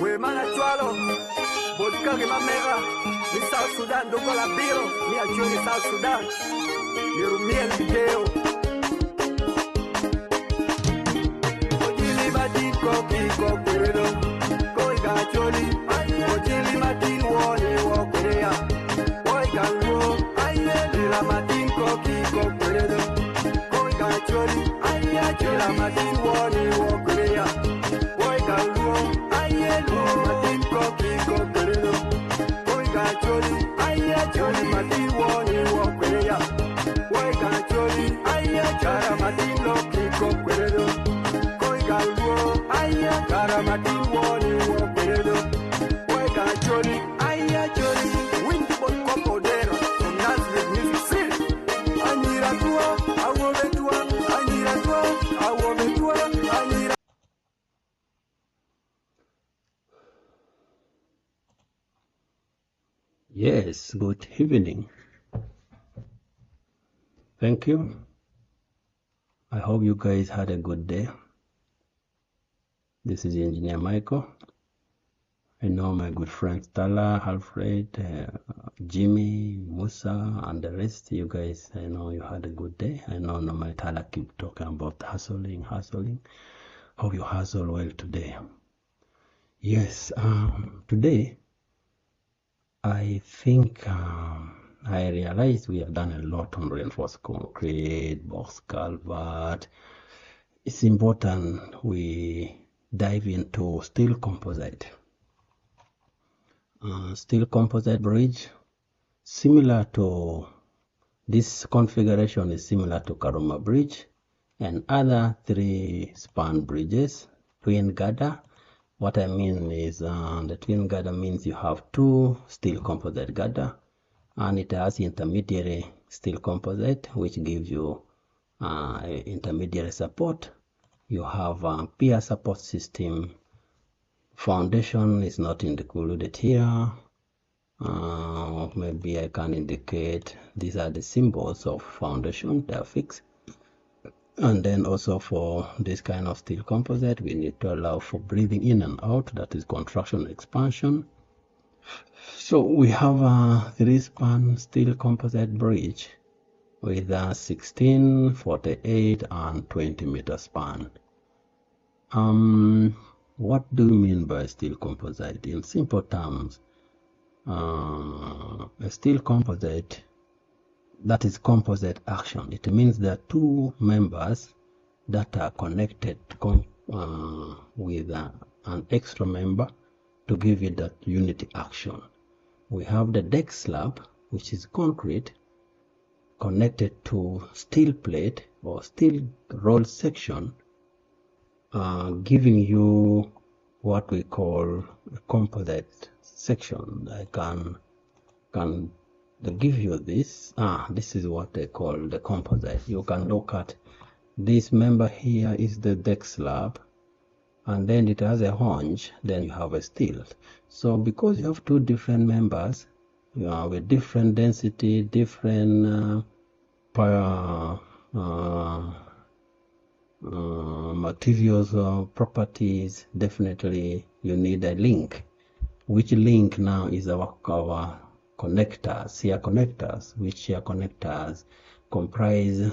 We mana chwalo, vodka ke mamera, ni South Sudan, doko la biro, ni achoni South Sudan, ni rumiel video. Ojili batin koki kokwedo, koi gacholi, ojili matin wone wokweya, koi gango, lila matin koki kokwedo, koi gacholi, lila matin wone wokweya, koi gango, matin koki kokwedo, koi gacholi, matin wone wokweya, koi gacholi, chara matin loki kokwedo, koi gango, chara matin wone wokwedo, koi gacholi, windy boy compodero, from Nazareth music city, anyira tua, awobetua, anyira tua, awobetua, anyira. Yes, good evening. Thank you. I hope you guys had a good day. This is Engineer Michael. I know my good friends Tala, Alfred, Jimmy, Musa, and the rest. You guys, I know you had a good day. I know no matter Tala keep talking about hustling. Hope you hustle well today. Yes, today I think I realized we have done a lot on reinforced concrete, box culvert. It's important we dive into steel composite. Steel composite bridge, similar to this configuration is similar to Karuma Bridge and other 3-span bridges, twin girder. What I mean is the twin girder means you have 2 steel composite girder and it has intermediary steel composite which gives you intermediary support. You have a pier support system. Foundation is not included here. Maybe I can indicate these are the symbols of foundation, they are fixed. And then also for this kind of steel composite, we need to allow for breathing in and out, that is contraction and expansion. So we have a 3-span steel composite bridge with a 16, 48, and 20 meter span. What do you mean by steel composite? In simple terms, a steel composite, that is composite action. It means there are 2 members that are connected with an extra member to give it that unity action. We have the deck slab, which is concrete, connected to steel plate or steel roll section, giving you what we call a composite section. I can give you this. This is what they call the composite. You can look at this member here is the deck slab, and then it has a hinge, then you have a steel. So because you have 2 different members with different density, different materials or properties, definitely you need a link. Which link now is our connectors, shear connectors, which shear connectors comprise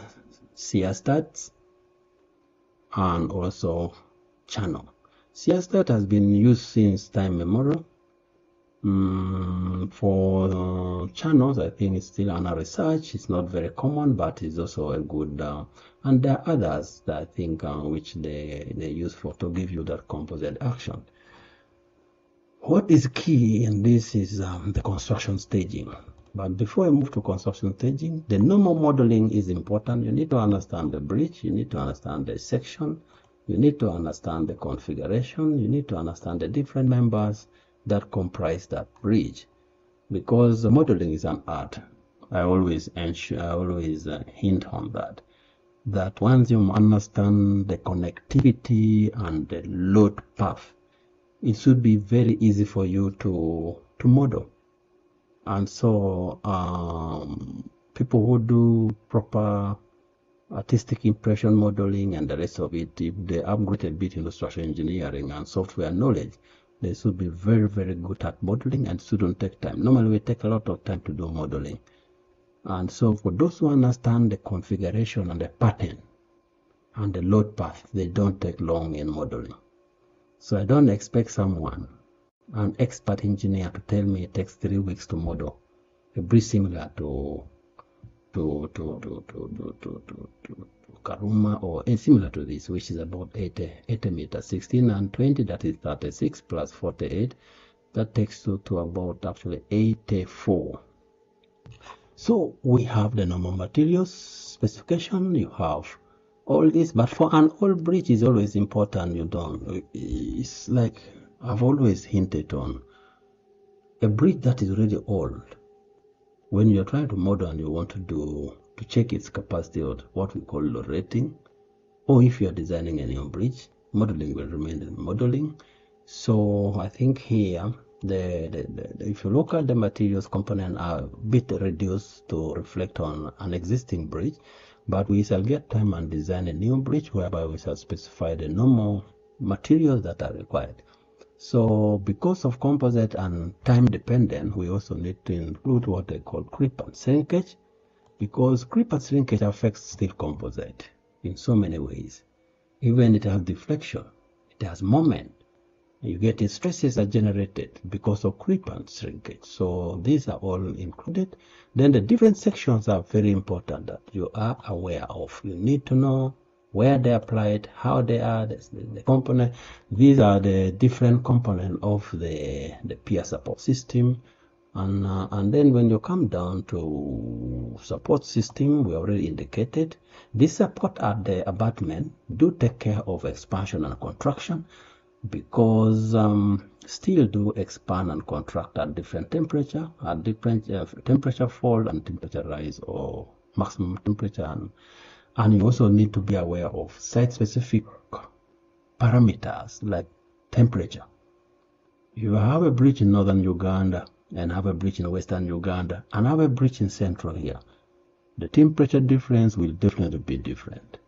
shear studs and also channel. Shear stud has been used since time memorial. For channels, I think it's still under research. It's not very common, but it's also a good and there are others that I think which they use for to give you that composite action. What is key in this is the construction staging. But before I move to construction staging, the normal modeling is important. You need to understand the bridge, you need to understand the section, you need to understand the configuration, you need to understand the different members that comprise that bridge, because the modeling is an art. I always hint on that once you understand the connectivity and the load path, it should be very easy for you to model. And so people who do proper artistic impression modeling and the rest of it, if they upgrade a bit into structural engineering and software knowledge, they should be very, very good at modeling and shouldn't take time. Normally, we take a lot of time to do modeling. And so for those who understand the configuration and the pattern and the load path, they don't take long in modeling. So I don't expect someone, an expert engineer, to tell me it takes 3 weeks to model a bridge similar to Karuma, or similar to this, which is about 80 meters, 16 and 20, that is 36 plus 48. That takes you to about actually 84. So we have the normal materials specification, you have all this, but for an old bridge is always important. It's like I've always hinted on, a bridge that is really old, when you're trying to model and you want to check its capacity, or what we call load rating, or if you're designing a new bridge, modeling will remain in modeling. So I think here, if you look at the materials component are a bit reduced to reflect on an existing bridge, but we shall get time and design a new bridge whereby we shall specify the normal materials that are required. So because of composite and time dependent, we also need to include what they call creep and shrinkage, because creep and shrinkage affects steel composite in so many ways. Even it has deflection, it has moment. You get it, stresses are generated because of creep and shrinkage. So these are all included. Then the different sections are very important that you are aware of. You need to know where they are applied, how they are, the component. These are the different components of the pier support system. And then when you come down to support system, we already indicated this support at the abutment do take care of expansion and contraction, because steel do expand and contract at different temperature, at different temperature fall and temperature rise, or maximum temperature. And you also need to be aware of site-specific parameters like temperature. You have a bridge in northern Uganda and have a bridge in western Uganda and have a bridge in central here. The temperature difference will definitely be different.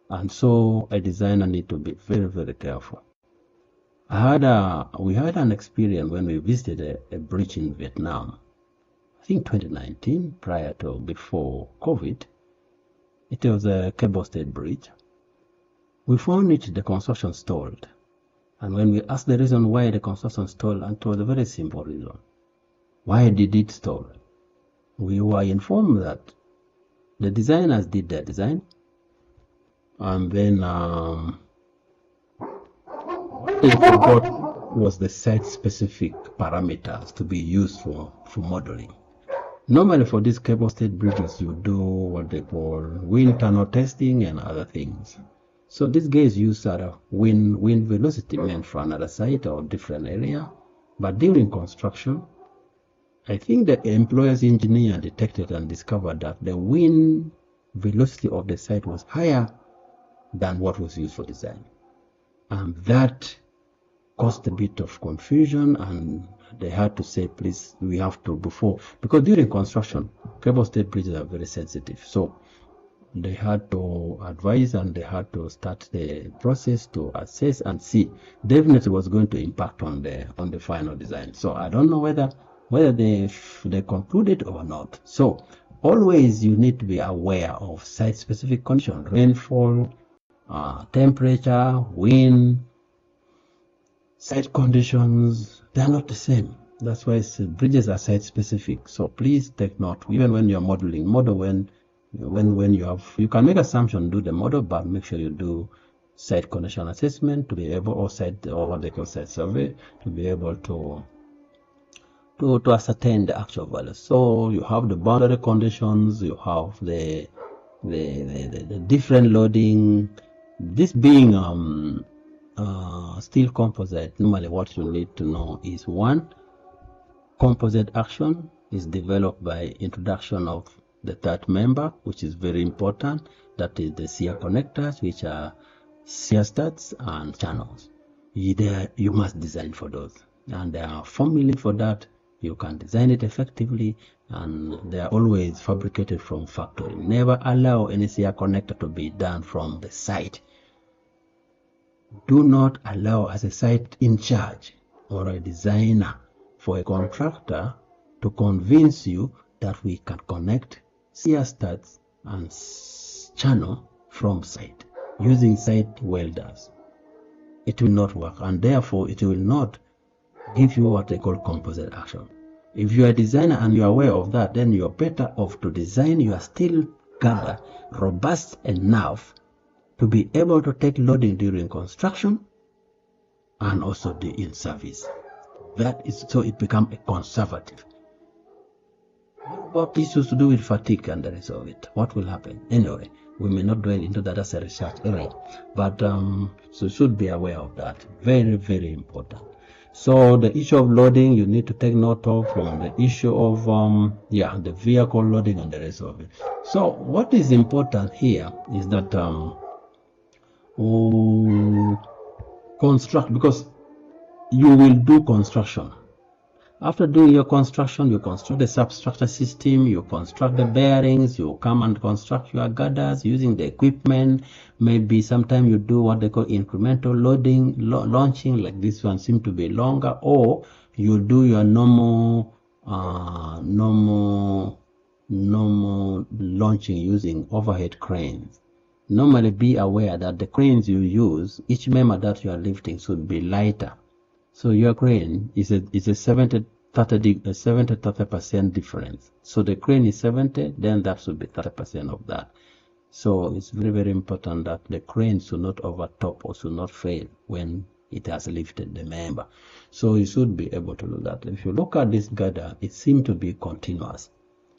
And so a designer needs to be very, very careful. We had an experience when we visited a bridge in Vietnam, I think 2019, before COVID. It was a cable-stayed bridge. We found the construction stalled. And when we asked the reason why the construction stalled, and it was a very simple reason. Why did it stall? We were informed that the designers did their design, and then what they forgot was the site-specific parameters to be used for modeling. Normally for these cable-stayed bridges, you do what they call wind tunnel testing and other things. So these guys use wind velocity meant for another site or different area. But during construction, I think the employer's engineer detected and discovered that the wind velocity of the site was higher than what was used for design. And that caused a bit of confusion, and they had to say, please, we have to, because during construction, cable-stayed bridges are very sensitive. So they had to advise and they had to start the process to assess and see. Definitely was going to impact on the final design. So I don't know whether they concluded or not. So always you need to be aware of site-specific conditions, rainfall, temperature, wind, site conditions. They are not the same. That's why bridges are site specific. So please take note. Even when you're modeling, model when you can make assumption, do the model, but make sure you do site condition assessment to be able, or what they call site survey, to be able to ascertain the actual value. So you have the boundary conditions, you have the different loading. This being steel composite, normally what you need to know is, one, composite action is developed by introduction of the third member, which is very important. That is the shear connectors, which are shear studs and channels. You must design for those, and there are formulae for that. You can design it effectively, and they are always fabricated from factory. Never allow any shear connector to be done from the site. do not allow, as a site in charge or a designer, for a contractor to convince you that we can connect shear studs and channel from site using site welders. It will not work, and therefore it will not give you what they call composite action. If you are a designer and you are aware of that, then you are better off to design your steel girder robust enough to be able to take loading during construction and also the in service. That is, so it becomes a conservative. What issues to do with fatigue and the rest of it? What will happen? Anyway, we may not dwell into that as a research area, but so you should be aware of that. Very, very important. So the issue of loading, you need to take note of the issue of the vehicle loading and the rest of it. So what is important here is that construct, because you will do construction. After doing your construction, you construct the substructure system, you construct the bearings, you come and construct your girders using the equipment. Maybe sometime you do what they call incremental loading, launching, like this one seem to be longer, or you do your normal launching using overhead cranes. Normally be aware that the cranes you use, each member that you are lifting should be lighter. So your crane is a 30% difference. So the crane is 70, then that should be 30% of that. So it's very, very important that the crane should not overtop or should not fail when it has lifted the member. So you should be able to do that. If you look at this girder, it seems to be continuous.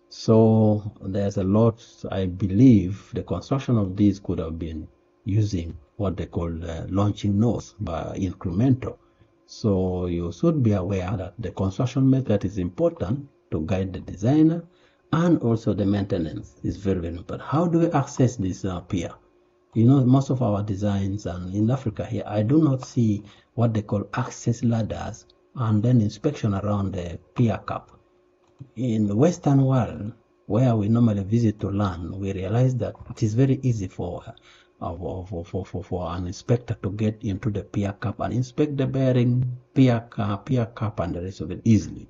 So there's a lot. I believe the construction of these could have been using what they call launching nose by incremental. So you should be aware that the construction method is important to guide the designer, and also the maintenance is very, very important. How do we access this pier? You know, most of our designs, and in Africa here, I do not see what they call access ladders and then inspection around the pier cap. In the Western world, where we normally visit to learn, we realize that it is very easy for an inspector to get into the pier cap and inspect the bearing, pier cap and the rest of it easily.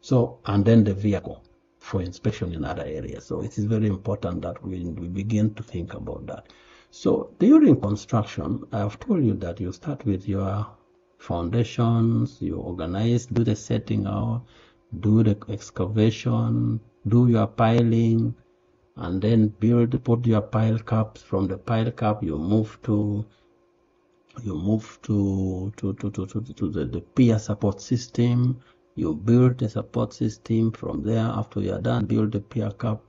So, and then the vehicle for inspection in other areas. So it is very important that we begin to think about that. So during construction, I have told you that you start with your foundations, you organize, do the setting out, do the excavation, do your piling, and then put your pile caps. From the pile cap, you move to the pier support system. You build the support system. From there, after you are done, build the pier cap,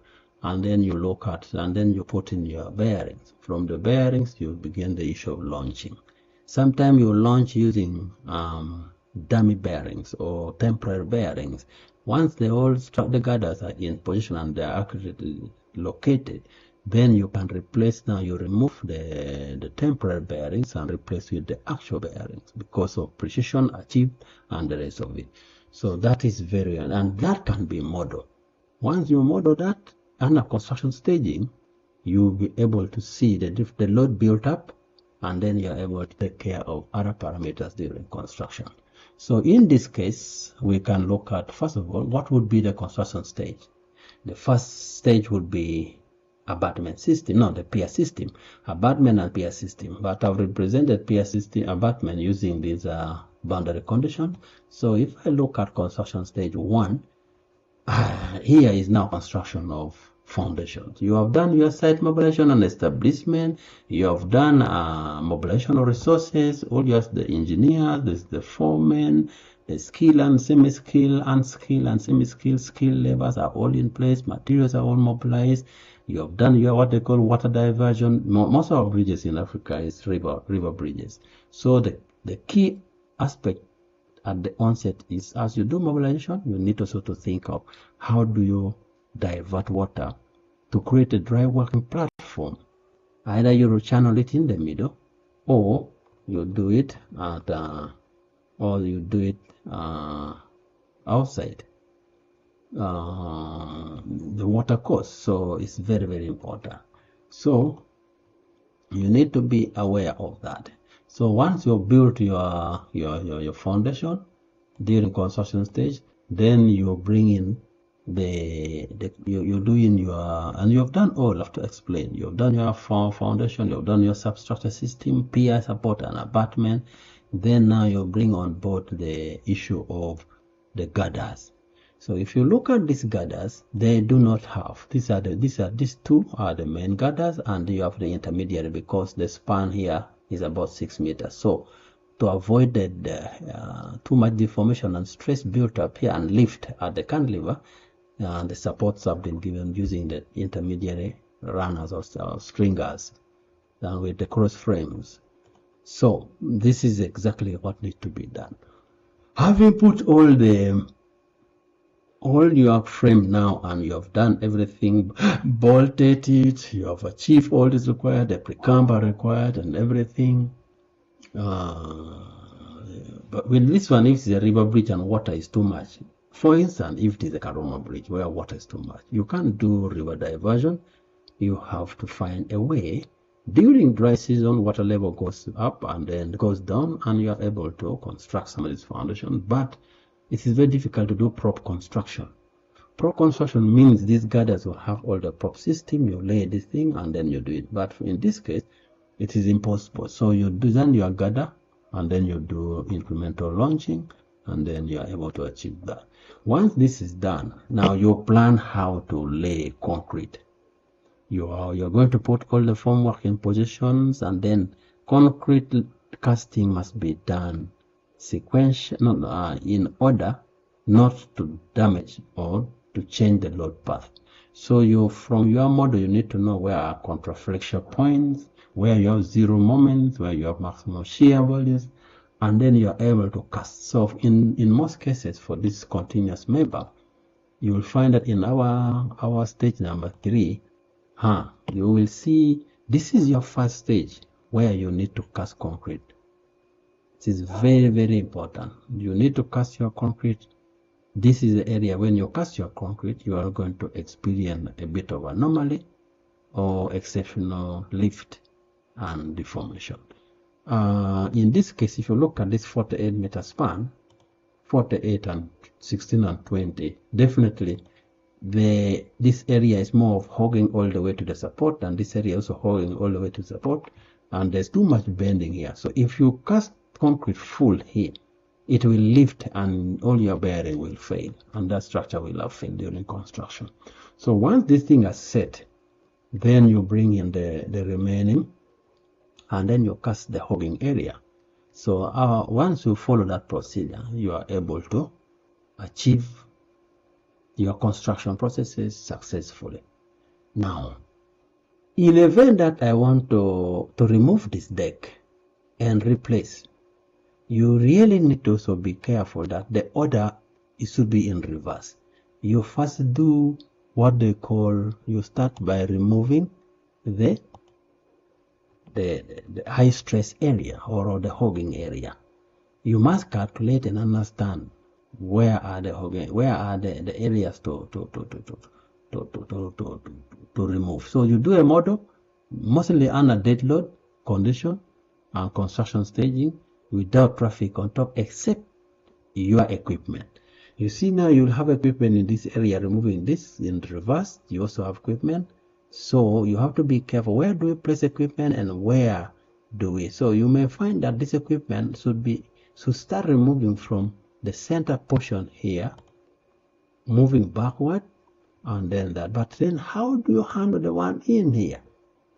and then you look at, and then you put in your bearings. From the bearings, you begin the issue of launching. Sometimes you launch using dummy bearings or temporary bearings. Once the girders are in position and they are accurately located, then you can replace. Now you remove the temporary bearings and replace with the actual bearings because of precision achieved and the rest of it. So that is very, and that can be modeled. Once you model that under construction staging, you'll be able to see the load built up, and then you're able to take care of other parameters during construction. So in this case, we can look at, first of all, what would be the construction stage. The first stage would be abutment system, no, the pier system, abutment and pier system. But I've represented pier system, abutment using this boundary condition. So if I look at construction stage 1, here is now construction of foundations. You have done your site mobilization and establishment. You have done mobilization of resources, all the engineers, the foremen, the skill and semi-skill, unskilled and semi-skilled, skill levels are all in place. Materials are all mobilized. You have done your what they call water diversion. Most of our bridges in Africa is river bridges. So the key aspect at the onset is, as you do mobilization, you need also to think of how do you divert water to create a dry working platform. Either you channel it in the middle, or you do it at outside the water course. So it's very, very important. So you need to be aware of that. So once you build your foundation during construction stage, then you bring in you're doing your, and you've done all. I have to explain. You've done your foundation, you've done your substructure system, PI support and abutment. Then now you bring on board the issue of the girders. So if you look at these girders, they do not have, these two are the main girders, and you have the intermediary because the span here is about 6 meters. So to avoid too much deformation and stress built up here and lift at the cantilever, the supports have been given using the intermediary runners or stringers and with the cross frames. So this is exactly what needs to be done. Having put all your frame now, and you have done everything, bolted it, you have achieved all this required, the precamber required and everything. But with this one, if it's a river bridge and water is too much, for instance, if it is a Karoma bridge where water is too much, you can't do river diversion. You have to find a way. During dry season, water level goes up and then goes down, and you are able to construct some of this foundation. But it is very difficult to do prop construction. Prop construction means these girders will have all the prop system. You lay this thing and then you do it. But in this case, it is impossible. So you design your girder and then you do incremental launching, and then you are able to achieve that. Once this is done, now you plan how to lay concrete. You're going to put all the formwork in positions, and then concrete casting must be done in order not to damage or to change the load path. So from your model, you need to know where are contraflexure points, where you have zero moments, where you have maximum shear values, and then you are able to cast. So in most cases for this continuous member, you will find that in our stage number 3, you will see this is your first stage where you need to cast concrete. It is very, very important. You need to cast your concrete. This is the area when you cast your concrete, you are going to experience a bit of anomaly or exceptional lift and deformation. In this case, if you look at this 48 meter span, 48 and 16 and 20, definitely this area is more of hogging all the way to the support, and this area also hogging all the way to support, and there's too much bending here. So if you cast concrete full here, it will lift and all your bearing will fail, and that structure will have failed during construction. So once this thing is set, then you bring in the remaining, and then you cast the hogging area. So once you follow that procedure, you are able to achieve your construction processes successfully. Now, in the event that I want to remove this deck and replace, you really need to also be careful that the order should be in reverse. You first do what they call, you start by removing the high stress area or the hogging area. You must calculate and understand where are the areas to remove. So you do a model mostly under dead load condition and construction staging without traffic on top except your equipment. You see now you'll have equipment in this area removing this in reverse. You also have equipment. So you have to be careful. Where do we place equipment and where do we? So you may find that this equipment should start removing from the center portion here, moving backward, and then that. But then how do you handle the one in here?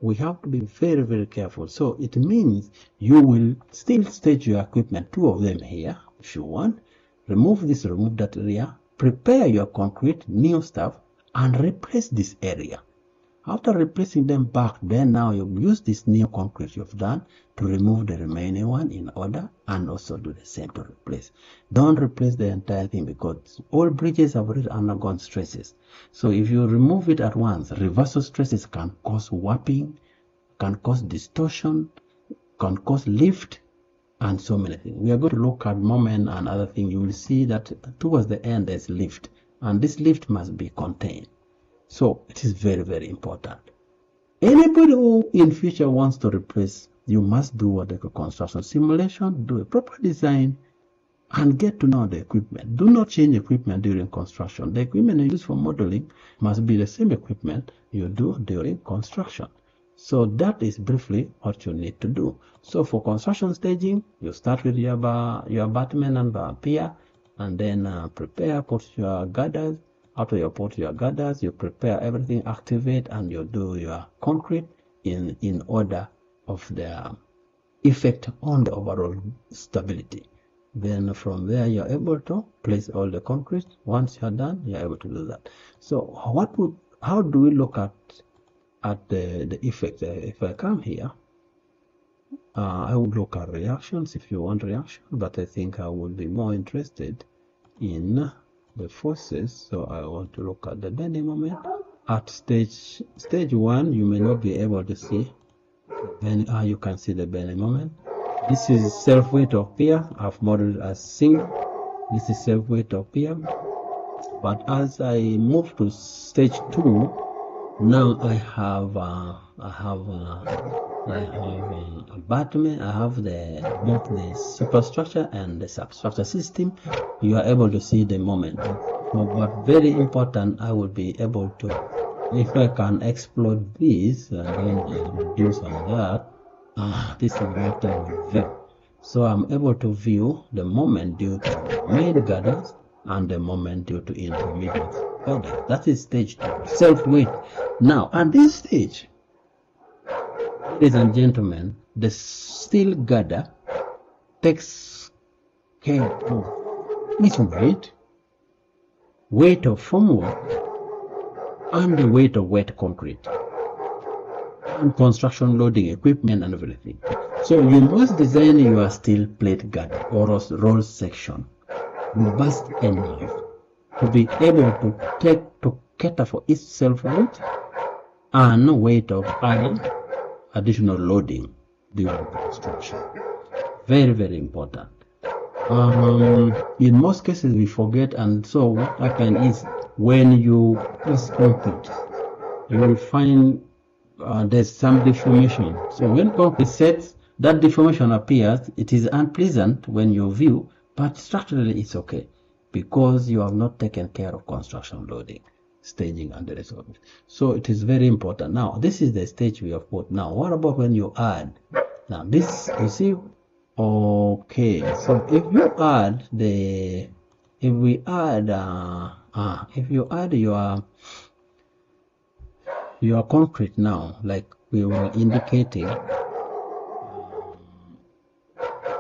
We have to be very, very careful. So it means you will still stage your equipment, 2 of them here, if you want. Remove this, remove that area, prepare your concrete, new stuff, and replace this area. After replacing them back, then now you use this new concrete you've done to remove the remaining one in order, and also do the same to replace. Don't replace the entire thing because all bridges have already undergone stresses. So if you remove it at once, reversal stresses can cause warping, can cause distortion, can cause lift, and so many things. We are going to look at moment and other things. You will see that towards the end there's lift, and this lift must be contained. So it is very, very important. Anybody who in future wants to replace you must do what they call construction simulation, do a proper design, and get to know the equipment. Do not change equipment during construction. The equipment you use for modeling must be the same equipment you do during construction. So that is briefly what you need to do. So for construction staging, you start with your abutment and pier, and then prepare, put your girders. After you put your girders, you prepare everything, activate, and you do your concrete in order of the effect on the overall stability. Then from there, you're able to place all the concrete. Once you're done, you're able to do that. So how do we look at the effect? If I come here, I would look at reactions if you want reaction, but I think I would be more interested in the forces. So I want to look at the bending moment. At stage 1, you may not be able to see, then you can see the bending moment. This is self-weight of pier. I've modeled as single. This is self-weight of pier. But as I move to stage 2, now I have abutment. I have both the superstructure and the substructure system. You are able to see the moment. But very important, I will be able to, if I can explode this and then reduce on that. This is what I will view. So I'm able to view the moment due to main girders and the moment due to intermediate girders. That is stage 2, self-weight. Now, at this stage, ladies and gentlemen, the steel girder takes care of its weight of formwork, and the weight of wet concrete, and construction loading equipment and everything. So you must design your steel plate girder or roll section robust enough to be able to cater for its self-weight and weight of additional loading during construction. Very, very important. In most cases we forget, and so what happens is when you press concrete, you will find there's some deformation. So when concrete sets, that deformation appears. It is unpleasant when you view, but structurally it's okay because you have not taken care of construction loading, staging, and the rest of it. So it is very important. Now this is the stage we have put. Now what about when you add? Now this, you see, okay. So if you add your concrete now, like we were indicating,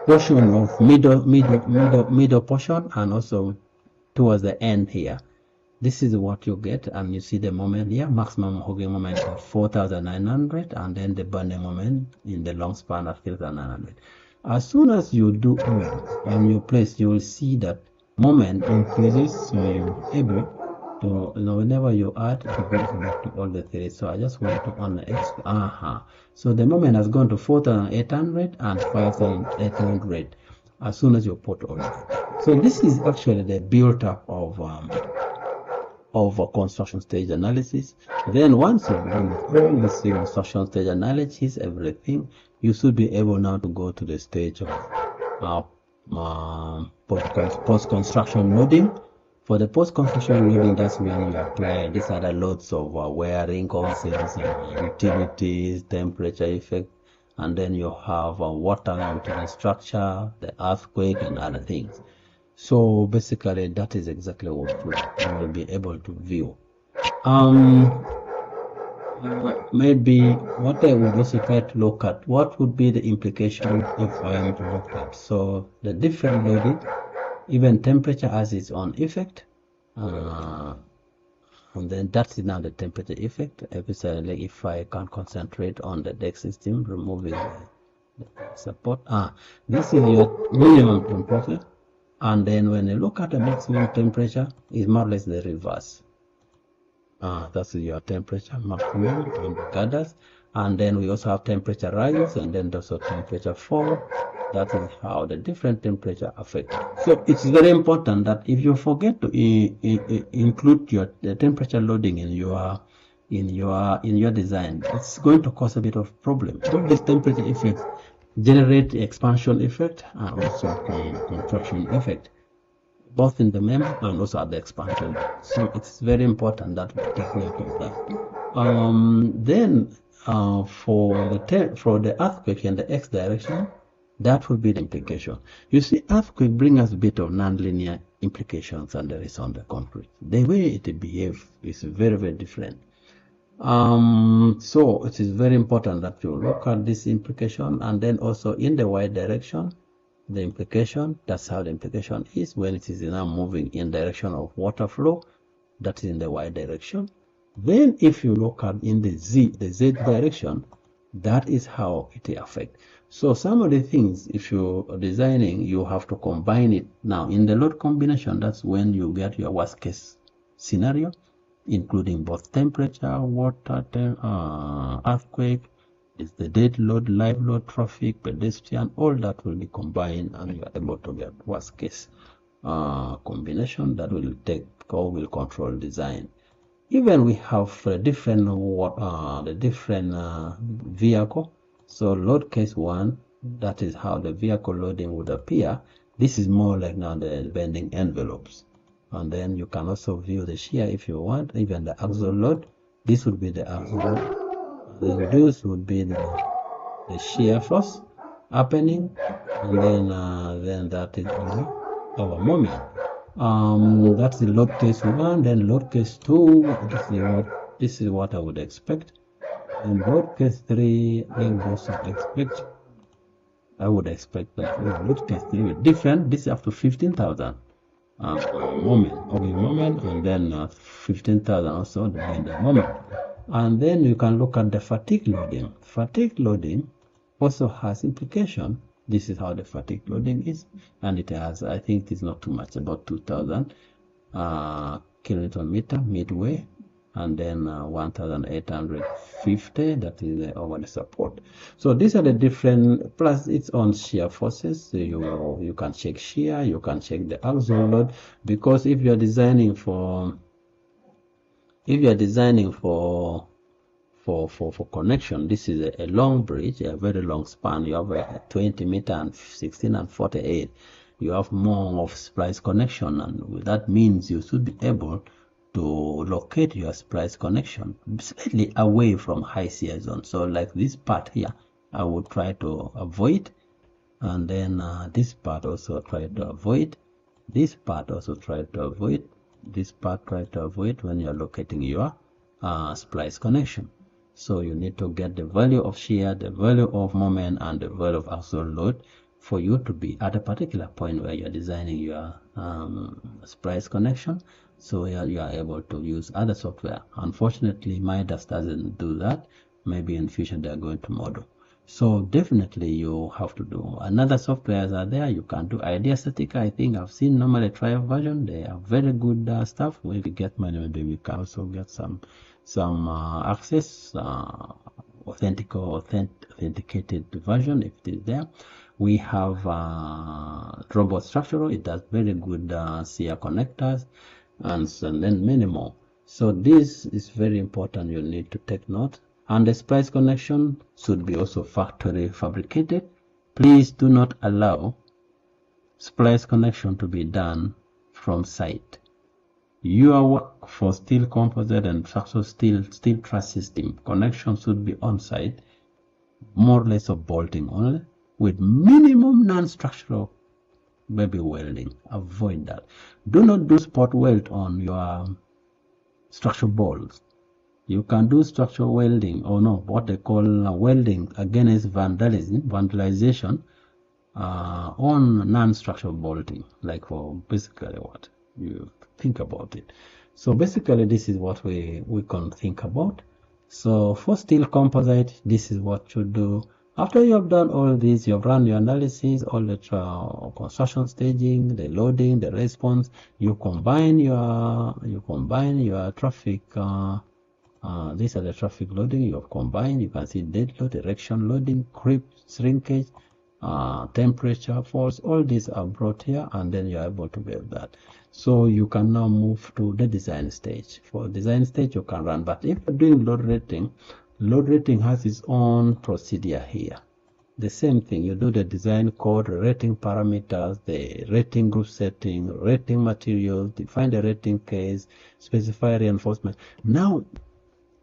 portion of middle portion and also towards the end here, this is what you get, and you see the moment here, maximum hogging moment of 4,900, and then the bending moment in the long span at 3,900. As soon as you do and you place, you will see that moment increases, so you're able to, whenever you add, it goes back to all the three. So I just want to on the X. So the moment has gone to 4,800 and 5,800 as soon as you put all that. So this is actually the build-up of a construction stage analysis. Then once you've done all this construction stage analysis, everything, you should be able now to go to the stage of post-construction loading. For the post-construction loading, that's when you apply these other loads of wiring, concepts, utilities, temperature effect, and then you have water into the structure, the earthquake, and other things. So basically, that is exactly what you will be able to view. Maybe what I would also try to look at, what would be the implication if I am to look at. So the different loading, even temperature has its own effect, and then that's now the temperature effect. Like if I can concentrate on the deck system, removing the support. This is your minimum temperature, and then when you look at the maximum temperature, is more or less the reverse. That's your temperature maximum on the girders, and then we also have temperature rise, and then also temperature fall. That is how the different temperature affect. So it's very important that if you forget to include the temperature loading in your design, it's going to cause a bit of problem. All these temperature effects generate expansion effect and also contraction effect, both in the member and also at the expansion. So it's very important that we take note of that. Then for the earthquake in the x direction, that will be the implication. You see, earthquake bring us a bit of nonlinear implications and there is on the concrete. The way it behaves is very, very different. So it is very important that you look at this implication, and then also in the y direction, the implication, that's how the implication is when it is now moving in direction of water flow, that is in the y direction. Then if you look at in the z direction, that is how it affects. So some of the things, if you're designing, you have to combine it. Now in the load combination, that's when you get your worst case scenario, including both temperature, water, earthquake, is the dead load, live load, traffic, pedestrian, all that will be combined and you are able to get worst case combination that will take or will control design. Even we have the different vehicle. So load case 1, that is how the vehicle loading would appear. This is more like now the bending envelopes. And then you can also view the shear if you want, even the axial load. This would be the axial load. The reduce would be the shear force happening, and then that is our moment. That's the load case 1. Then load case 2. This is what I would expect. And load case 3, I would expect that load case 3 will different. This is up to 15,000 moment, and then 15,000 also the moment. And then you can look at the fatigue loading. Fatigue loading also has implication. This is how the fatigue loading is, and it has, I think it's not too much, about 2,000 kilonewton meter midway, and then 1,850, that is over the support. So these are the different, plus its own shear forces. So you can check shear, you can check the axial load, because if you are designing for connection, this is a long bridge, a very long span. You have a 20 meter and 16 and 48. You have more of splice connection, and that means you should be able to locate your splice connection slightly away from high shear zone. So like this part here, I would try to avoid, and then this part also try to avoid. This part also try to avoid. This part try to avoid when you are locating your splice connection. So you need to get the value of shear, the value of moment, and the value of axial load for you to be at a particular point where you're designing your splice connection. So you are able to use other software. Unfortunately, Midas doesn't do that. Maybe in future they are going to model. So definitely you have to do another softwares are there. You can do Idea Statica. I think I've seen normally trial version. They are very good stuff. When we get money, maybe we can also get some access, authenticated version if it is there. We have robot structural. It does very good CR connectors, and then many more. So this is very important. You need to take note. And the splice connection should be also factory fabricated. Please do not allow splice connection to be done from site. Your work for steel composite and structural steel truss system connection should be on site, more or less of bolting only, with minimum non-structural maybe welding. Avoid that. Do not do spot weld on your structural bolts. You can do structural welding, or no, what they call welding against vandalization on non-structural bolting, like for basically what you think about it. So basically this is what we can think about. So for steel composite, this is what you do. After you have done all this, you have run your analysis, all the construction staging, the loading, the response. You combine your traffic. These are the traffic loading you have combined. You can see dead load, direction loading, creep, shrinkage, temperature, force. All these are brought here, and then you are able to build that. So you can now move to the design stage. For design stage, you can run. But if you're doing load rating has its own procedure here. The same thing, you do the design code, rating parameters, the rating group setting, rating materials, define the rating case, specify reinforcement. Now,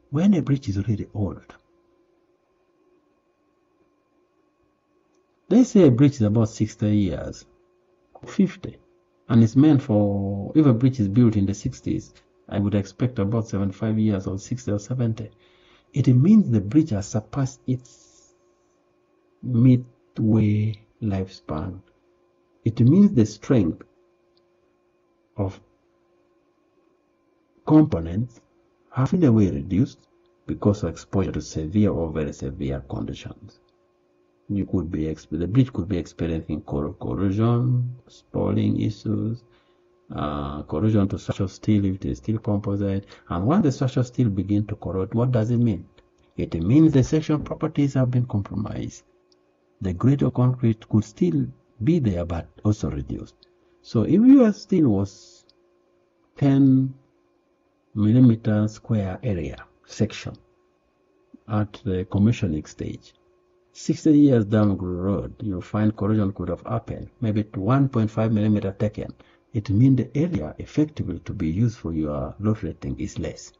when a bridge is really old, they say a bridge is about 60 years, 50, and it's meant for, if a bridge is built in the 60s, I would expect about 75 years or 60 or 70. It means the bridge has surpassed its midway lifespan. It means the strength of components have in a way reduced because of exposure to severe or very severe conditions. You could be the bridge could be experiencing corrosion, spalling issues, corrosion to structural steel if it is steel composite. And once the structural steel begin to corrode, what does it mean? It means the section properties have been compromised. The grade of concrete could still be there, but also reduced. So if your steel was 10 millimeter square area section at the commissioning stage, 60 years down the road, you find corrosion could have happened, maybe to 1.5 millimeter taken. It means the area effectively to be used for your load rating is less.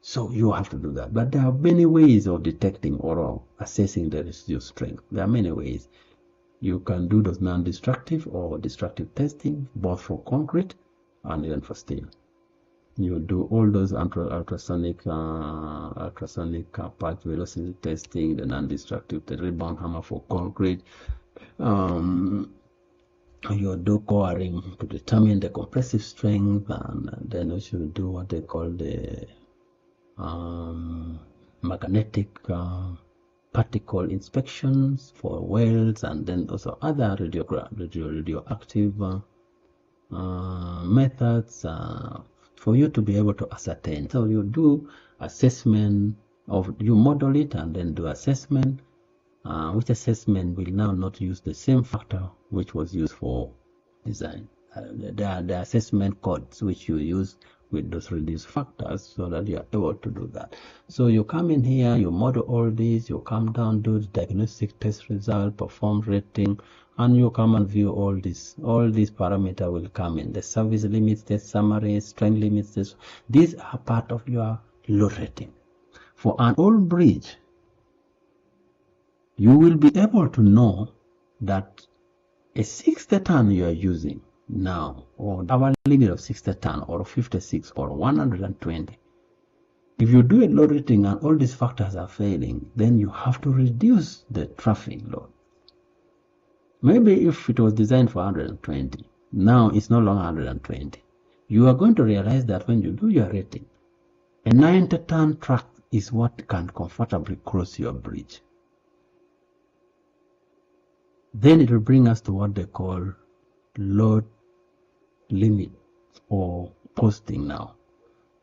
So you have to do that. But there are many ways of detecting or assessing the residual strength. There are many ways. You can do those non-destructive or destructive testing, both for concrete and even for steel. You do all those ultrasonic part velocity testing, the non-destructive, the rebound hammer for concrete. You do coring to determine the compressive strength, and then you should do what they call the magnetic particle inspections for welds, and then also other radioactive methods for you to be able to ascertain. So you do assessment of, you model it and then do assessment, which assessment will now not use the same factor which was used for design. The assessment codes which you use with those reduced factors, so that you are able to do that. So you come in here, you model all these, you come down, do the diagnostic test result, perform rating, and you come and view all this. All these parameters will come in. The service limits test, summary, strength limits test. These are part of your load rating. For an old bridge, you will be able to know that a 60 ton you are using now, or our limit of 60 ton or 56 or 120, if you do a load rating and all these factors are failing, then you have to reduce the traffic load. Maybe if it was designed for 120, now it's no longer 120. You are going to realize that when you do your rating, a 90 ton truck is what can comfortably cross your bridge. Then it will bring us to what they call load limit or posting now.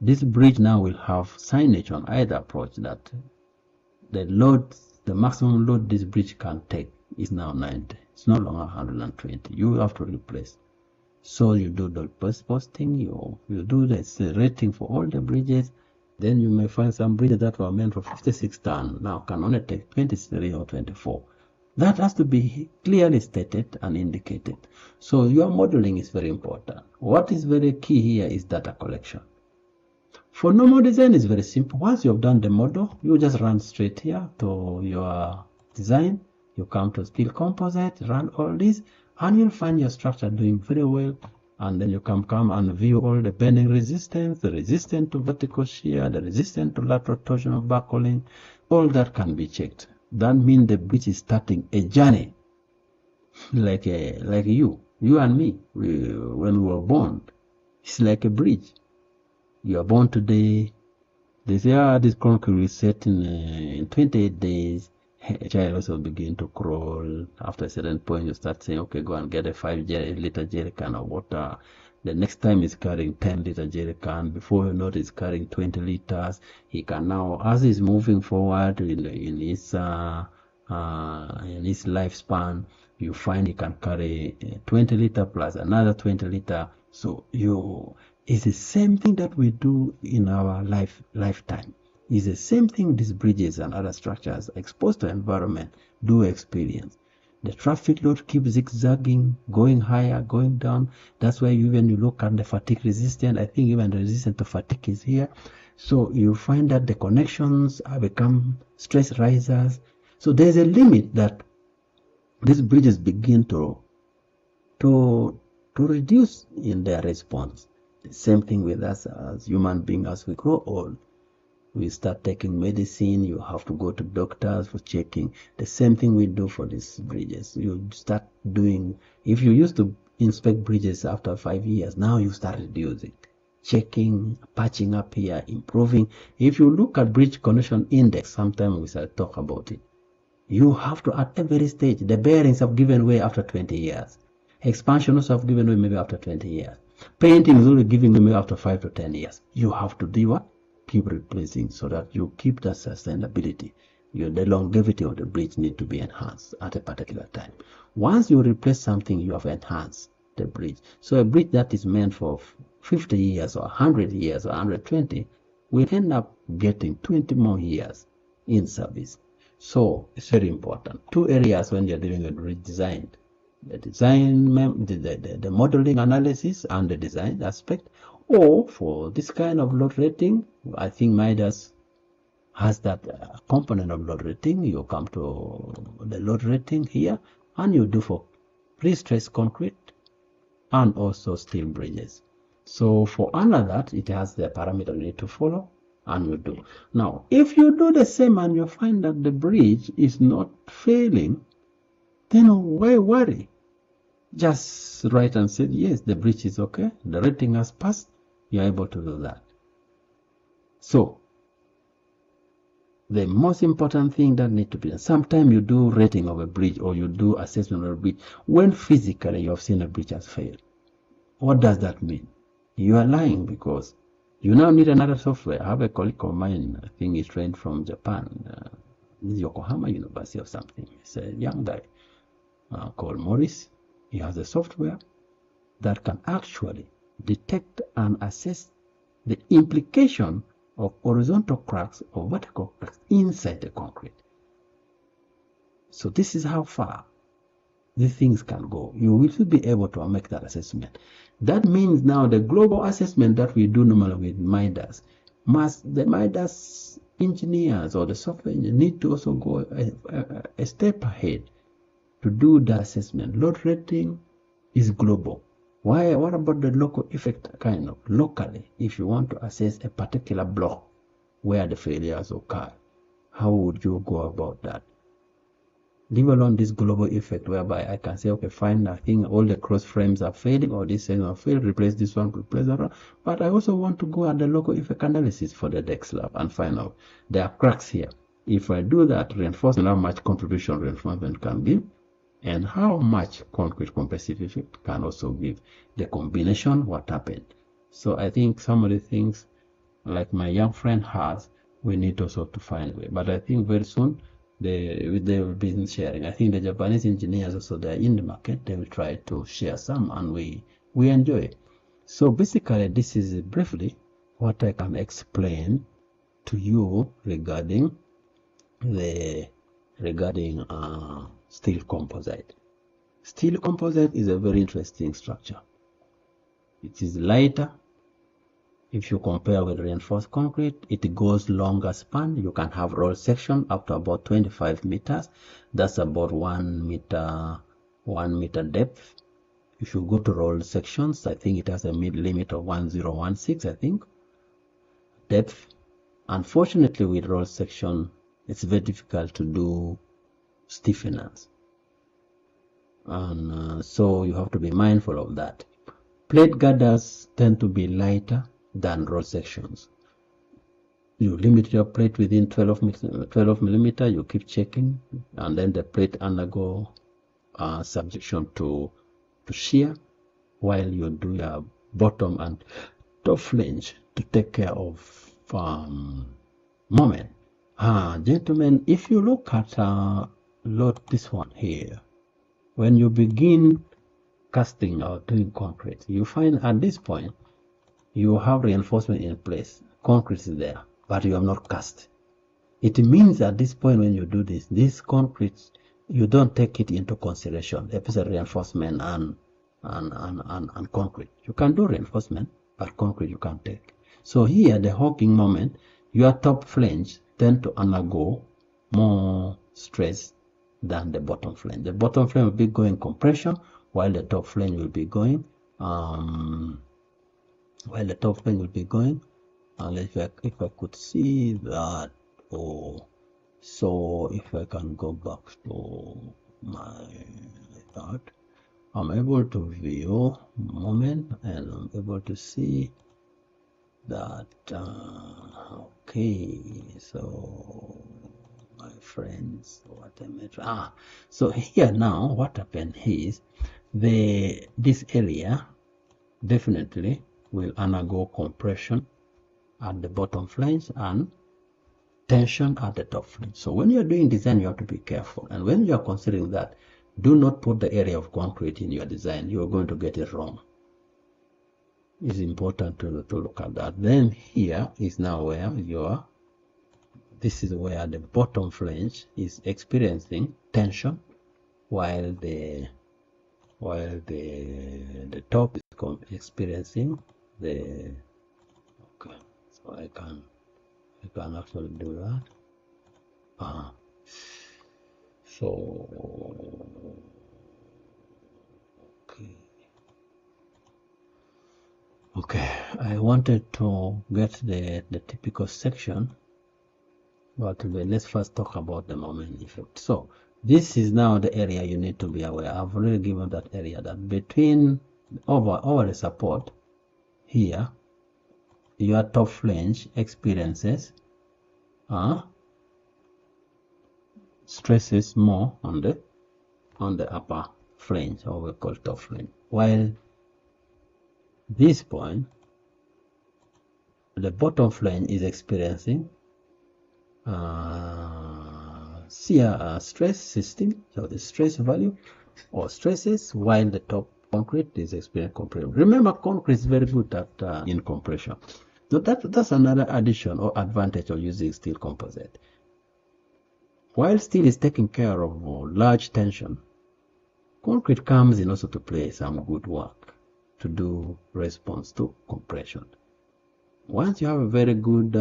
This bridge now will have signage on either approach that the maximum load this bridge can take is now 90. It's no longer 120. You have to replace. So you do the posting, you do the rating for all the bridges. Then you may find some bridges that were meant for 56 tons now can only take 23 or 24. That has to be clearly stated and indicated. So your modeling is very important. What is very key here is data collection. For normal design, it's very simple. Once you have done the model, you just run straight here to your design. You come to steel composite, run all this, and you'll find your structure doing very well. And then you can come and view all the bending resistance, the resistance to vertical shear, the resistance to lateral torsion of buckling. All that can be checked. That means the bridge is starting a journey, like you and me. When we were born, it's like a bridge. You are born today. They say, this concrete is set in 28 days. A child also begin to crawl. After a certain point, you start saying, okay, go and get a 5-liter jerry can of water. The next time he's carrying 10-liter jerry can. Before you know, he's carrying 20 liters. He can now, as he's moving forward in his lifespan, you find he can carry 20 liter plus another 20 liter. So it's the same thing that we do in our lifetime. It's the same thing these bridges and other structures exposed to environment do experience. The traffic load keeps zigzagging, going higher, going down. That's why even you look at the fatigue resistant, I think even the resistance to fatigue is here. So you find that the connections have become stress risers. So there's a limit that these bridges begin to reduce in their response. The same thing with us as human beings. As we grow old, we start taking medicine, you have to go to doctors for checking. The same thing we do for these bridges. You start doing, if you used to inspect bridges after 5 years, now you start reducing, checking, patching up here, improving. If you look at bridge condition index, sometimes we shall talk about it. You have to, at every stage, the bearings have given way after 20 years. Expansions have given way maybe after 20 years. Painting is only giving way after 5 to 10 years. You have to do what? Keep replacing so that you keep the sustainability. The longevity of the bridge need to be enhanced at a particular time. Once you replace something, you have enhanced the bridge. So a bridge that is meant for 50 years or 100 years or 120 will end up getting 20 more years in service. So it's very important. Two areas when you're doing a bridge design. The design, the modeling analysis and the design aspect. Or for this kind of load rating, I think Midas has that component of load rating. You come to the load rating here, and you do for pre-stressed concrete and also steel bridges. So for under that, it has the parameter you need to follow, and you do. Now, if you do the same and you find that the bridge is not failing, then why worry? Just write and say, yes, the bridge is okay, the rating has passed, you're able to do that. So, the most important thing that needs to be done, sometimes you do rating of a bridge or you do assessment of a bridge when physically you have seen a bridge has failed. What does that mean? You are lying because you now need another software. I have a colleague of mine, I think he's trained from Japan, Yokohama University or something. He's a young guy called Morris. He has a software that can actually detect and assess the implication of horizontal cracks or vertical cracks inside the concrete. So this is how far these things can go. You will be able to make that assessment. That means now the global assessment that we do normally with Midas, the Midas engineers or the software engineers need to also go a step ahead to do the assessment. Load rating is global. Why? What about the local effect kind of locally? If you want to assess a particular block where the failures occur, how would you go about that? Leave alone this global effect whereby I can say, okay, fine, I think all the cross frames are failing or this thing are failed, replace this one, replace that one. But I also want to go at the local effect analysis for the deck slab and find out there are cracks here. If I do that, reinforcement, how much contribution reinforcement can give, and how much concrete compressive effect can also give. The combination, what happened. So I think some of the things like my young friend has, we need also to find a way. But I think very soon they will be sharing. I think the Japanese engineers also, they're in the market, they will try to share some, and we enjoy it. So basically this is briefly what I can explain to you regarding steel composite. Steel composite is a very interesting structure. It is lighter. If you compare with reinforced concrete, it goes longer span. You can have roll section up to about 25 meters. That's about 1 meter depth. If you go to roll sections, I think it has a mid limit of 1016, I think, depth. Unfortunately, with roll section, it's very difficult to do stiffeners. And so you have to be mindful of that. Plate girders tend to be lighter than roll sections. You limit your plate within 12 millimeter, you keep checking, and then the plate undergo subjection to shear while you do your bottom and top flange to take care of moment. Gentlemen, if you look at this one here, when you begin casting or doing concrete, you find at this point you have reinforcement in place. Concrete is there. but you have not cast. It means at this point when you do this concrete, you don't take it into consideration, episode reinforcement and concrete. You can do reinforcement, but concrete you can't take. So here, the hooking moment, your top flange tend to undergo more stress than the bottom flange. The bottom flange will be going compression, while the top flange will be going if I could see that. So if I can go back to my thought, I'm able to view moment and I'm able to see that okay, so my friends, what I meant, so here now what happened is this area definitely will undergo compression at the bottom flange and tension at the top flange. So when you're doing design, you have to be careful, and when you are considering that, do not put the area of concrete in your design. You are going to get it wrong. It's important to look at that. Then here is now where this is where the bottom flange is experiencing tension, while the top is experiencing the okay. So I can actually do that. So okay, I wanted to get the typical section, but let's first talk about the moment effect. So this is now the area you need to be aware. I've already given that area, that between over the support here, your top flange experiences stresses more on the upper flange, or we call top flange, while this point the bottom flange is experiencing stress system, so the stress value or stresses, while the top concrete is experiencing compression. Remember, concrete is very good at in compression. So that's another addition or advantage of using steel composite. While steel is taking care of large tension, concrete comes in also to play some good work to do response to compression. Once you have a very good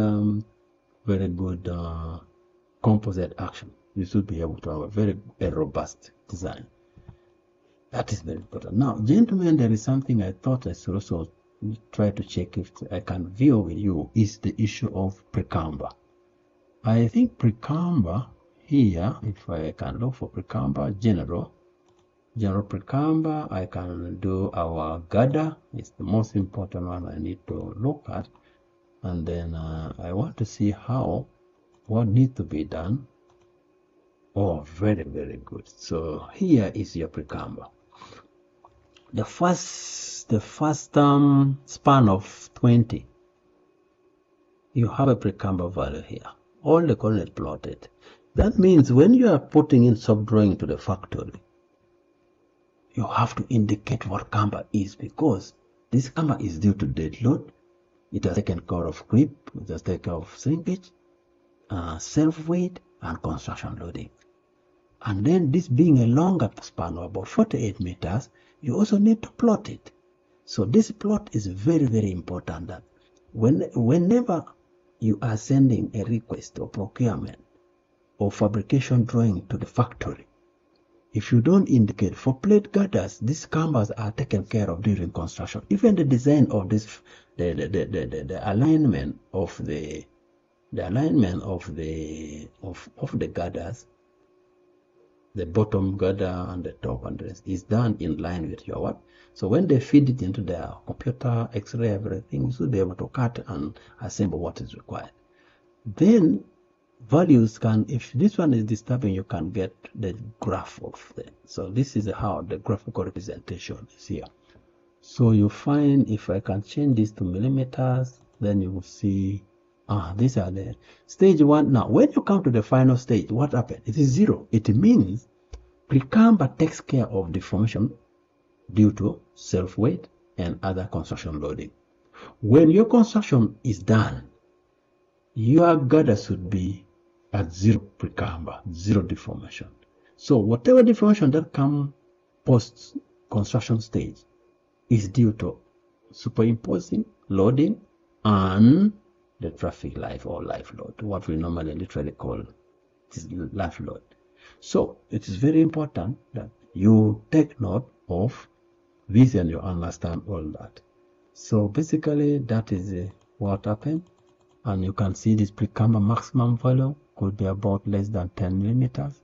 composite action, you should be able to have a very robust design. That is very important. Now, gentlemen, there is something I thought I should also try to check if I can view with you, is the issue of precamber. I think precamber here, if I can look for precamber, general precamber, I can do our girder. It's the most important one I need to look at, and then I want to see what needs to be done. Oh, very, very good. So here is your precamber. The first span of 20, you have a precamber value here, all the coordinate plotted. That means when you are putting in sub-drawing to the factory, you have to indicate what camber is, because this camber is due to dead load. It has taken care of creep, it has taken care of shrinkage, self-weight, and construction loading. And then this being a longer span of about 48 meters, you also need to plot it. So this plot is very, very important, that whenever you are sending a request or procurement or fabrication drawing to the factory, if you don't indicate, for plate girders, these cambers are taken care of during construction. Even the design of this, the alignment of the girders, the bottom girder and the top and the rest, is done in line with your work. So when they feed it into their computer, X-ray, everything, you should be able to cut and assemble what is required. Then values can, if this one is disturbing, you can get the graph of them. So this is how the graphical representation is here. So you find, if I can change this to millimeters, then you will see these are the stage 1. Now when you come to the final stage, what happened? It is 0. It means precamber takes care of deformation due to self-weight and other construction loading. When your construction is done, your girder should be at zero precamber, zero deformation. So whatever deformation that comes post construction stage is due to superimposing, loading, and the traffic life or life load, what we normally literally call life load. So it is very important that you take note of this and you understand all that. So basically that is what happened, and you can see this precamber maximum volume could be about less than 10 millimeters,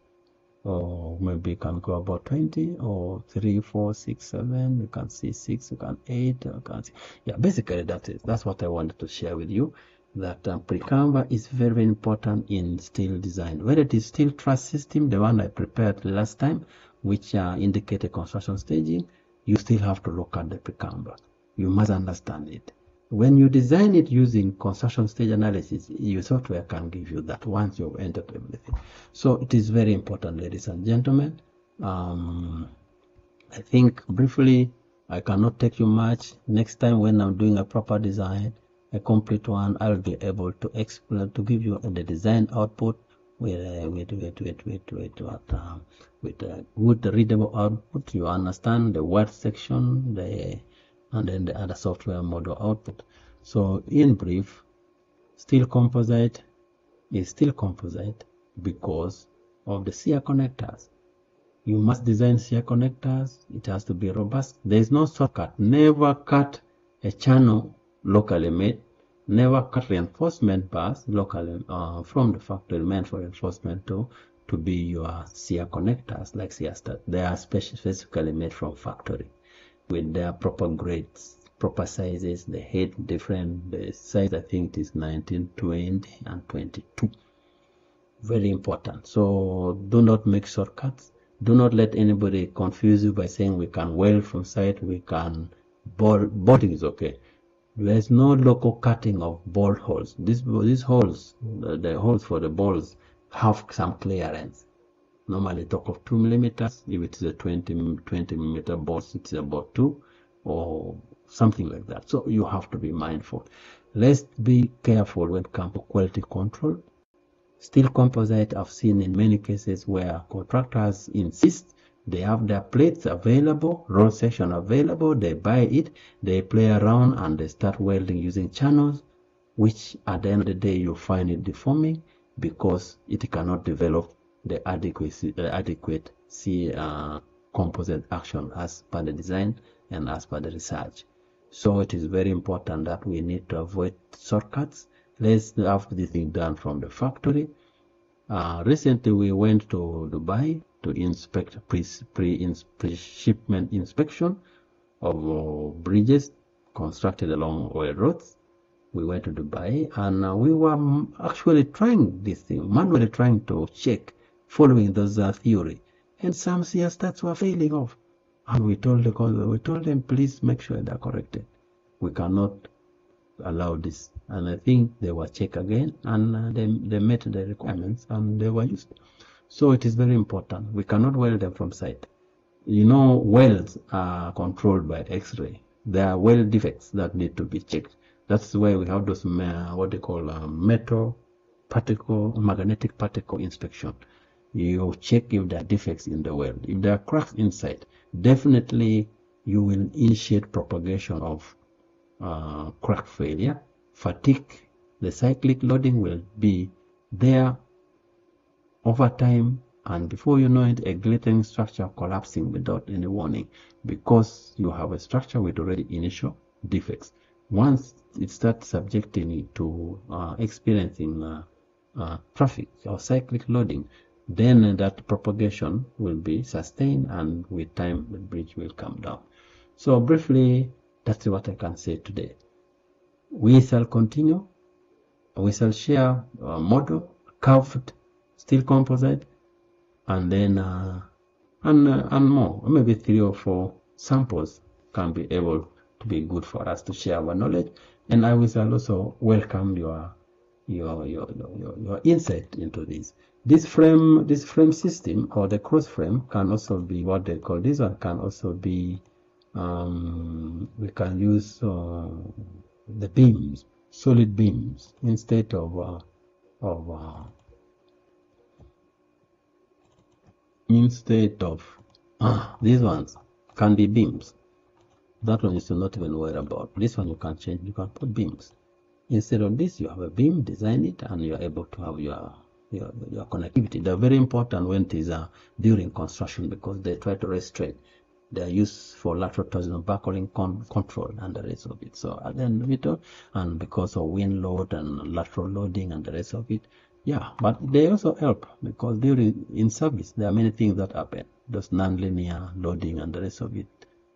or maybe you can go about 20 or 3, 4, 6, 7. You can see 6, you can 8, you can see. Yeah, basically that's what I wanted to share with you, that precamber is very, very important in steel design. Whether it is steel truss system, the one I prepared last time, which indicated construction staging, you still have to look at the precamber. You must understand it. When you design it using construction stage analysis, your software can give you that once you've entered everything. So it is very important, ladies and gentlemen. I think briefly, I cannot take you much. Next time when I'm doing a proper design, a complete one, I'll be able to explain, to give you the design output with good readable output. You understand the word section, and then the other software model output. So in brief, steel composite is steel composite because of the shear connectors. You must design shear connectors. It has to be robust. There is no shortcut. Never cut a channel locally made. Never cut reinforcement bars locally from the factory meant for reinforcement to be your shear connectors like shear stud. They are specifically made from factory with their proper grades, proper sizes. The head different. The size I think is 19, 20, and 22. Very important. So do not make shortcuts. Do not let anybody confuse you by saying we can weld from site, we can bolting is okay. There is no local cutting of bolt holes. These holes, the holes for the bolts, have some clearance. Normally talk of 2 millimeters. If it is a 20 millimeter bolt, it's about 2 or something like that. So you have to be mindful. Let's be careful when it comes to quality control. Steel composite, I've seen in many cases where contractors insist they have their plates available, roll section available, they buy it, they play around and they start welding using channels, which at the end of the day you find it deforming because it cannot develop the adequate composite action as per the design and as per the research. So it is very important that we need to avoid shortcuts. Let's have this thing done from the factory. Recently, we went to Dubai to inspect pre-shipment inspection of bridges constructed along oil roads. We went to Dubai and we were actually trying this thing, manually trying to check, following those theory, and some shear studs were failing off. And we told them, please make sure they're corrected. We cannot allow this. And I think they were checked again and they met the requirements and they were used. So it is very important. We cannot weld them from site. You know, welds are controlled by X-ray. There are weld defects that need to be checked. That's why we have those what they call magnetic particle inspection. You check if there are defects in the weld. If there are cracks inside, definitely you will initiate propagation of crack failure, fatigue. The cyclic loading will be there over time, and before you know it, a glittering structure collapsing without any warning because you have a structure with already initial defects. Once it starts subjecting it to experiencing traffic or cyclic loading, then that propagation will be sustained, and with time the bridge will come down. So briefly, that's what I can say today. We shall continue. We shall share a model, curved steel composite, and then and more. Maybe 3 or 4 samples can be able to be good for us to share our knowledge. And I will also welcome your insight into this. This frame system, or the cross frame, can also be what they call, this one can also be we can use the beams. solid beams instead of these ones can be beams. That one you should not even worry about. This one you can change, you can put beams. Instead of this, you have a beam, design it, and you are able to have your connectivity. They're very important when it is during construction because they try to restrain. They are used for lateral torsional buckling control and the rest of it. So at the end of it, and because of wind load and lateral loading and the rest of it, yeah. But they also help because in service there are many things that happen. Those non-linear loading and the rest of it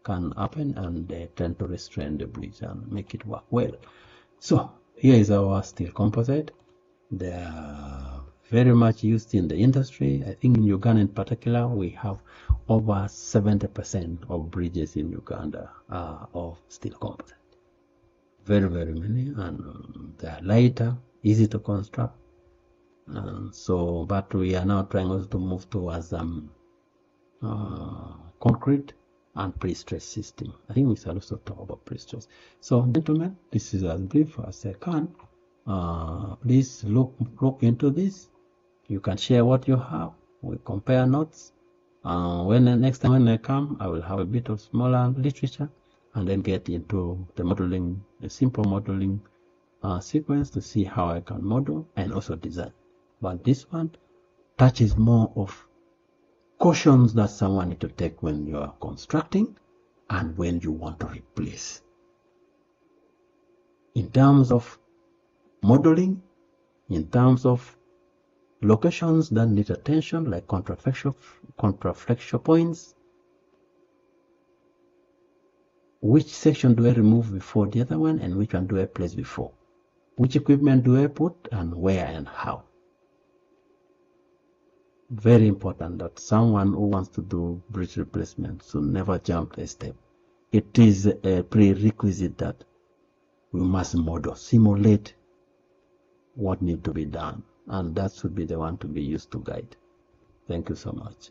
can happen, and they tend to restrain the bridge and make it work well. So here is our steel composite. They are very much used in the industry. I think in Uganda in particular, we have over 70% of bridges in Uganda are of steel composite. Very, very many, and they are lighter, easy to construct. But we are now trying also to move towards concrete and pre-stress system. I think we shall also talk about pre-stress. So, gentlemen, this is as brief as I can. Please look into this. You can share what you have. We compare notes. Next time when I come, I will have a bit of smaller literature and then get into the modeling, the simple modeling sequence to see how I can model and also design. But this one touches more of cautions that someone need to take when you are constructing and when you want to replace. In terms of modeling, in terms of locations that need attention, like contraflexure points, which section do I remove before the other one and which one do I place before? Which equipment do I put and where and how? Very important that someone who wants to do bridge replacement should never jump a step. It is a prerequisite that we must model, simulate what needs to be done, and that should be the one to be used to guide. Thank you so much.